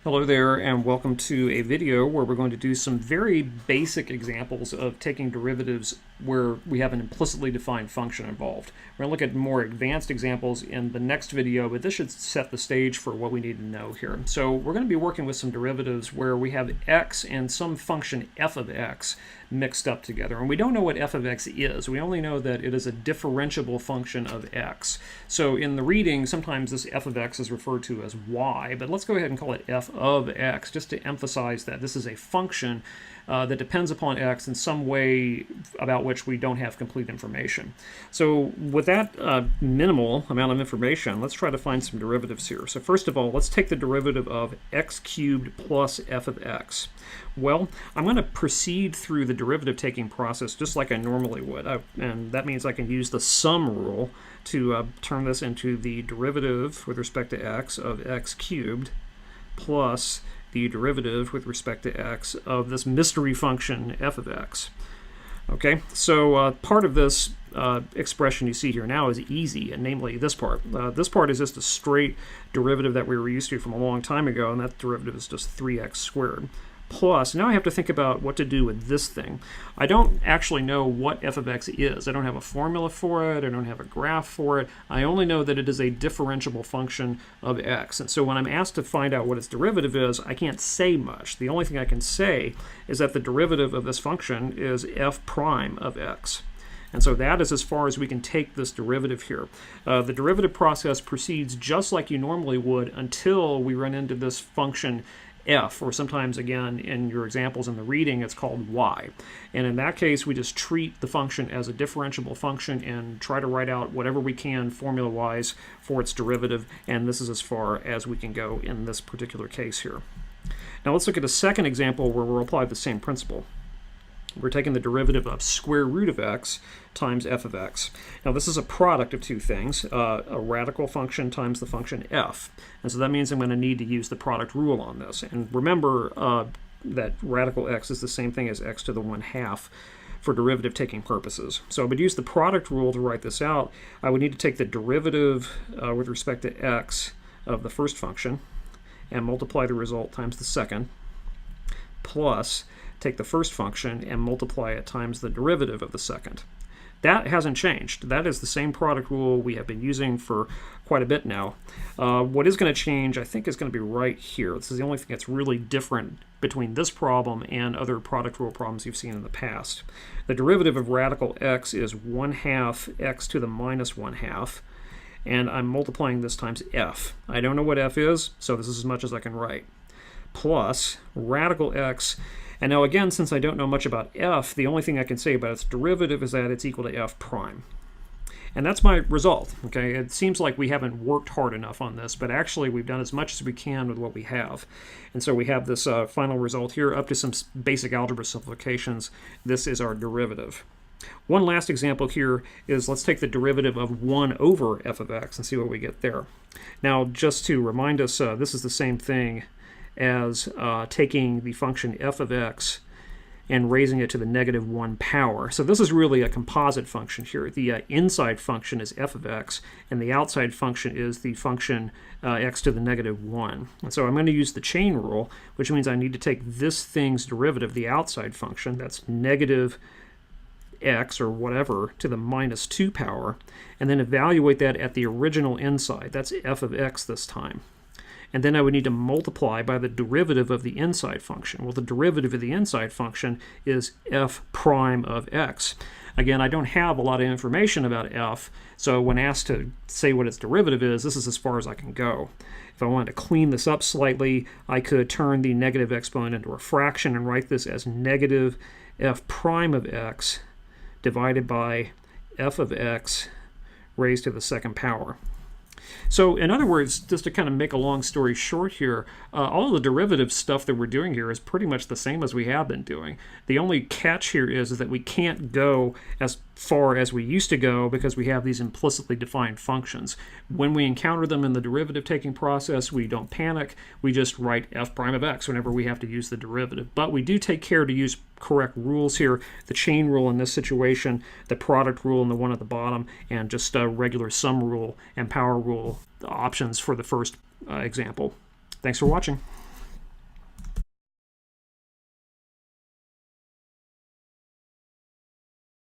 Hello there, and welcome to a video where we're going to do some very basic examples of taking derivatives where we have an implicitly defined function involved. We're going to look at more advanced examples in the next video, but this should set the stage for what we need to know here. So we're going to be working with some derivatives where we have x and some function f of x mixed up together. And we don't know what f of x is. We only know that it is a differentiable function of x. So in the reading, sometimes this f of x is referred to as y, but let's go ahead and call it f of x, just to emphasize that this is a function that depends upon x in some way about which we don't have complete information. So with that minimal amount of information, let's try to find some derivatives here. So first of all, let's take the derivative of x cubed plus f of x. Well, I'm going to proceed through the derivative taking process just like I normally would, and that means I can use the sum rule to turn this into the derivative with respect to x of x cubed plus the derivative with respect to x of this mystery function f of x. Okay, so part of this expression you see here now is easy, and namely this part. This part is just a straight derivative that we were used to from a long time ago, and that derivative is just 3x squared. Plus, now I have to think about what to do with this thing. I don't actually know what f of x is. I don't have a formula for it. I don't have a graph for it. I only know that it is a differentiable function of x. And so when I'm asked to find out what its derivative is, I can't say much. The only thing I can say is that the derivative of this function is f prime of x. And so that is as far as we can take this derivative here. The derivative process proceeds just like you normally would until we run into this function f, or sometimes, again, in your examples in the reading, it's called y. And in that case, we just treat the function as a differentiable function and try to write out whatever we can formula-wise for its derivative, and this is as far as we can go in this particular case here. Now let's look at a second example where we'll apply the same principle. We're taking the derivative of square root of x times f of x. Now this is a product of two things, a radical function times the function f. And so that means I'm going to need to use the product rule on this. And remember that radical x is the same thing as x to the 1/2 for derivative taking purposes. So I would use the product rule to write this out. I would need to take the derivative with respect to x of the first function and multiply the result times the second, plus take the first function and multiply it times the derivative of the second. That hasn't changed. That is the same product rule we have been using for quite a bit now. What is going to change, I think, is going to be right here. This is the only thing that's really different between this problem and other product rule problems you've seen in the past. The derivative of radical x is 1/2 x to the minus 1/2, and I'm multiplying this times f. I don't know what f is, so this is as much as I can write. Plus radical x. And now again, since I don't know much about f, the only thing I can say about its derivative is that it's equal to f prime. And that's my result. Okay, it seems like we haven't worked hard enough on this, but actually we've done as much as we can with what we have. And so we have this final result here, up to some basic algebra simplifications. This is our derivative. One last example here is, let's take the derivative of 1 over f of x and see what we get there. Now, just to remind us, this is the same thing as taking the function f of x and raising it to the -1 power. So this is really a composite function here. The inside function is f of x, and the outside function is the function x to the -1. And so I'm going to use the chain rule, which means I need to take this thing's derivative, the outside function, that's negative x or whatever to the -2 power, and then evaluate that at the original inside. That's f of x this time. And then I would need to multiply by the derivative of the inside function. Well, the derivative of the inside function is f prime of x. Again, I don't have a lot of information about f, so when asked to say what its derivative is, this is as far as I can go. If I wanted to clean this up slightly, I could turn the negative exponent into a fraction and write this as negative f prime of x divided by f of x raised to the second power. So in other words, just to kind of make a long story short here, all the derivative stuff that we're doing here is pretty much the same as we have been doing. The only catch here is that we can't go as far as we used to go because we have these implicitly defined functions. When we encounter them in the derivative taking process, we don't panic. We just write f prime of x whenever we have to use the derivative. But we do take care to use correct rules here, the chain rule in this situation, the product rule in the one at the bottom, and just a regular sum rule and power rule options for the first example. Thanks for watching.